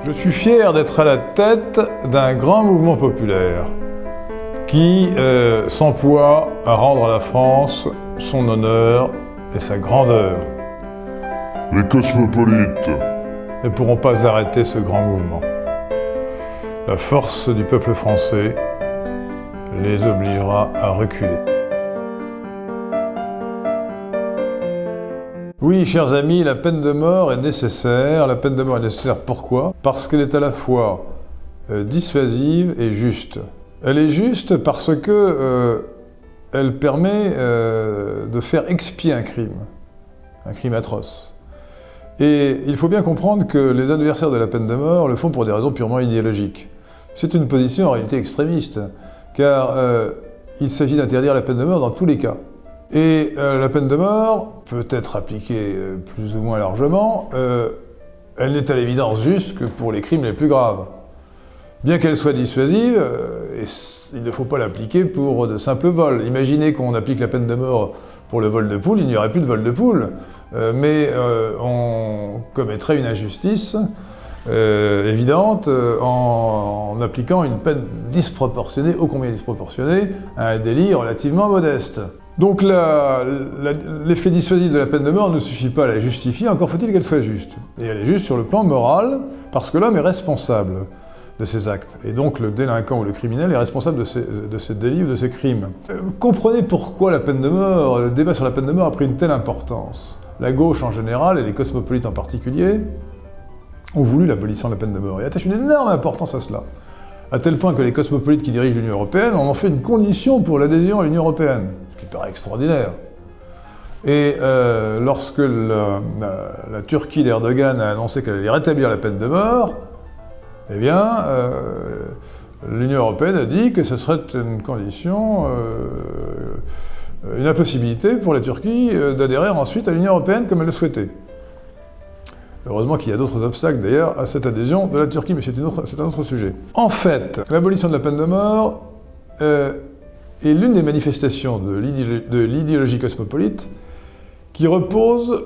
Je suis fier d'être à la tête d'un grand mouvement populaire qui s'emploie à rendre à la France son honneur et sa grandeur. Les cosmopolites Ne pourront pas arrêter ce grand mouvement. La force du peuple français les obligera à reculer. Oui, chers amis, la peine de mort est nécessaire. La peine de mort est nécessaire pourquoi? Parce qu'elle est à la fois dissuasive et juste. Elle est juste parce que elle permet de faire expier un crime atroce. Et il faut bien comprendre que les adversaires de la peine de mort le font pour des raisons purement idéologiques. C'est une position en réalité extrémiste, car il s'agit d'interdire la peine de mort dans tous les cas. Et la peine de mort peut être appliquée plus ou moins largement. Elle n'est à l'évidence juste que pour les crimes les plus graves. Bien qu'elle soit dissuasive, il ne faut pas l'appliquer pour de simples vols. Imaginez qu'on applique la peine de mort pour le vol de poule, il n'y aurait plus de vol de poule, mais on commettrait une injustice évidente en appliquant une peine disproportionnée, ô combien disproportionnée, à un délit relativement modeste. Donc l'effet dissuasif de la peine de mort ne suffit pas à la justifier, encore faut-il qu'elle soit juste. Et elle est juste sur le plan moral, parce que l'homme est responsable de ses actes. Et donc le délinquant ou le criminel est responsable de ses délits ou de ses crimes. Comprenez pourquoi la peine de mort, le débat sur la peine de mort a pris une telle importance. La gauche en général, et les cosmopolites en particulier, ont voulu l'abolition de la peine de mort et attachent une énorme importance à cela. À tel point que les cosmopolites qui dirigent l'Union européenne en ont fait une condition pour l'adhésion à l'Union européenne, ce qui paraît extraordinaire. Et lorsque la Turquie d'Erdogan a annoncé qu'elle allait rétablir la peine de mort, eh bien, l'Union européenne a dit que ce serait une condition, une impossibilité pour la Turquie d'adhérer ensuite à l'Union européenne comme elle le souhaitait. Heureusement qu'il y a d'autres obstacles d'ailleurs à cette adhésion de la Turquie, mais c'est un autre sujet. En fait, l'abolition de la peine de mort est l'une des manifestations de l'idéologie cosmopolite qui repose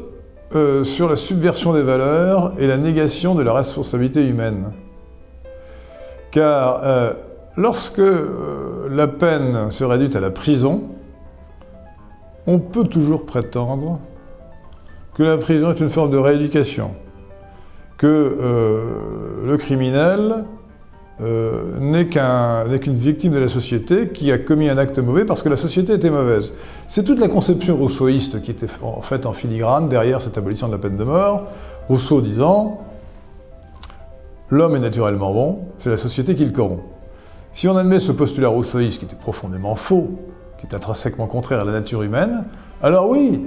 sur la subversion des valeurs et la négation de la responsabilité humaine. Car lorsque la peine se réduit à la prison, on peut toujours prétendre que la prison est une forme de rééducation, que le criminel n'est qu'une victime de la société qui a commis un acte mauvais parce que la société était mauvaise. C'est toute la conception rousseauiste qui était en fait en filigrane derrière cette abolition de la peine de mort, Rousseau disant « L'homme est naturellement bon, c'est la société qui le corrompt ». Si on admet ce postulat rousseauiste qui était profondément faux, qui est intrinsèquement contraire à la nature humaine, alors oui,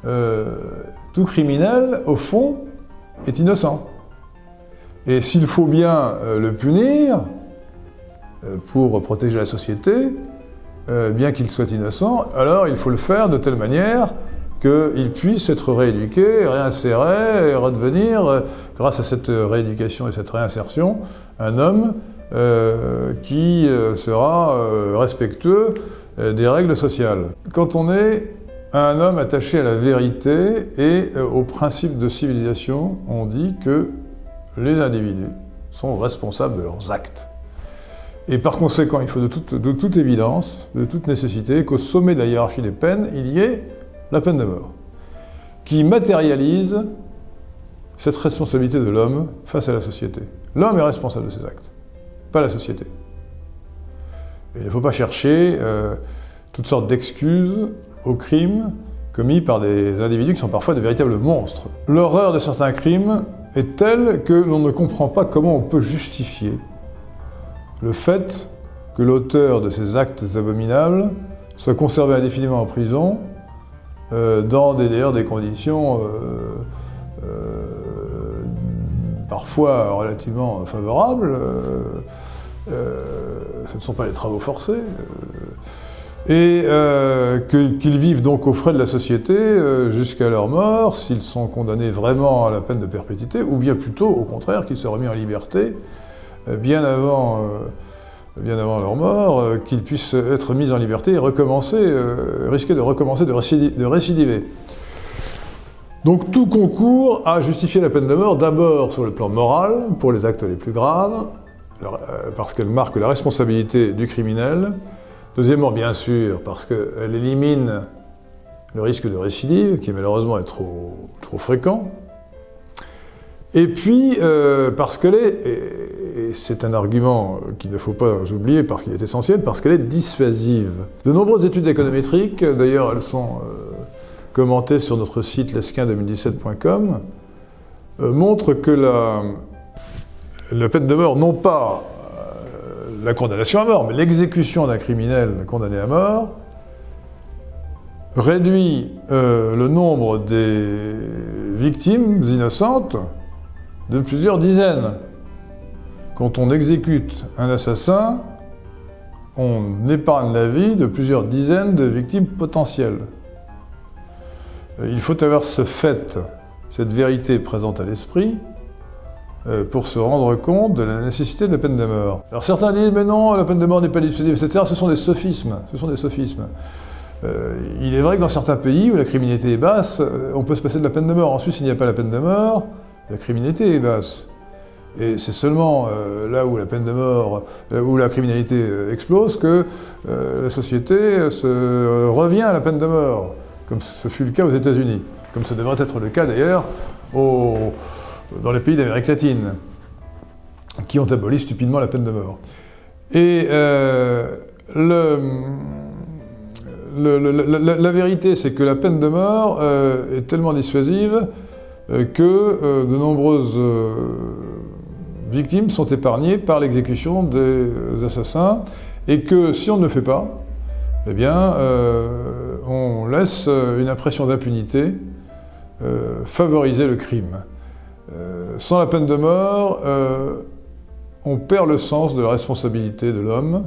tout criminel, au fond, est innocent. Et s'il faut bien le punir pour protéger la société, bien qu'il soit innocent, alors il faut le faire de telle manière qu'il puisse être rééduqué, réinséré et redevenir, grâce à cette rééducation et cette réinsertion, un homme qui sera respectueux des règles sociales. Quand on est un homme attaché à la vérité et au principe de civilisation, on dit que les individus sont responsables de leurs actes. Et par conséquent, il faut de toute évidence, de toute nécessité, qu'au sommet de la hiérarchie des peines, il y ait la peine de mort, qui matérialise cette responsabilité de l'homme face à la société. L'homme est responsable de ses actes, pas la société. Et il ne faut pas chercher toutes sortes d'excuses aux crimes commis par des individus qui sont parfois de véritables monstres. L'horreur de certains crimes est telle que l'on ne comprend pas comment on peut justifier le fait que l'auteur de ces actes abominables soit conservé indéfiniment en prison dans d'ailleurs des conditions parfois relativement favorables. Ce ne sont pas les travaux forcés. Et qu'ils vivent donc aux frais de la société jusqu'à leur mort, s'ils sont condamnés vraiment à la peine de perpétuité, ou bien plutôt, au contraire, qu'ils soient remis en liberté bien avant leur mort, qu'ils puissent être mis en liberté et recommencer, risquer de recommencer, de récidiver. Donc tout concourt à justifier la peine de mort, d'abord sur le plan moral, pour les actes les plus graves, parce qu'elle marque la responsabilité du criminel. Deuxièmement, bien sûr, parce qu'elle élimine le risque de récidive, qui malheureusement est trop fréquent. Et puis, parce qu'elle est, et c'est un argument qu'il ne faut pas oublier parce qu'il est essentiel, parce qu'elle est dissuasive. De nombreuses études économétriques, d'ailleurs elles sont commentées sur notre site lesquin2017.com, montrent que la peine de mort, non pas la condamnation à mort, mais l'exécution d'un criminel condamné à mort, réduit le nombre des victimes innocentes de plusieurs dizaines. Quand on exécute un assassin, on épargne la vie de plusieurs dizaines de victimes potentielles. Il faut avoir ce fait, cette vérité présente à l'esprit, pour se rendre compte de la nécessité de la peine de mort. Alors certains disent, mais non, la peine de mort n'est pas dissuasive, etc. Ce sont des sophismes. Il est vrai que dans certains pays où la criminalité est basse, on peut se passer de la peine de mort. En Suisse, il n'y a pas la peine de mort, la criminalité est basse. Et c'est seulement là où la peine de mort, où la criminalité explose, que la société revient à la peine de mort, comme ce fut le cas aux États-Unis, comme ça devrait être le cas d'ailleurs dans les pays d'Amérique latine, qui ont aboli stupidement la peine de mort. Et la vérité, c'est que la peine de mort est tellement dissuasive que de nombreuses victimes sont épargnées par l'exécution des assassins, et que si on ne le fait pas, eh bien, on laisse une impression d'impunité favoriser le crime. Sans la peine de mort, on perd le sens de la responsabilité de l'homme,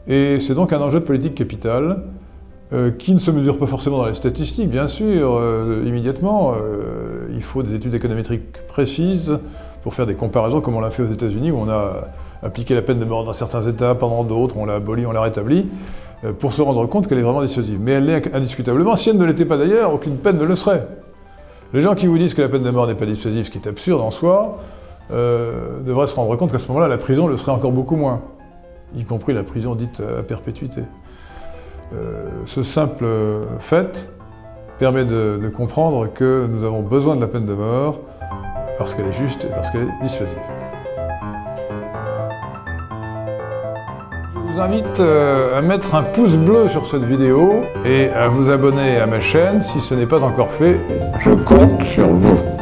et c'est donc un enjeu de politique capitale qui ne se mesure pas forcément dans les statistiques, bien sûr, immédiatement. Il faut des études économétriques précises pour faire des comparaisons, comme on l'a fait aux États-Unis, où on a appliqué la peine de mort dans certains États, pendant d'autres, on l'a abolie, on l'a rétablie, pour se rendre compte qu'elle est vraiment dissuasive. Mais elle l'est indiscutablement. Si elle ne l'était pas d'ailleurs, aucune peine ne le serait. Les gens qui vous disent que la peine de mort n'est pas dissuasive, ce qui est absurde en soi, devraient se rendre compte qu'à ce moment-là, la prison le serait encore beaucoup moins, y compris la prison dite à perpétuité. Ce simple fait permet de comprendre que nous avons besoin de la peine de mort parce qu'elle est juste et parce qu'elle est dissuasive. Je vous invite à mettre un pouce bleu sur cette vidéo et à vous abonner à ma chaîne si ce n'est pas encore fait. Je compte sur vous.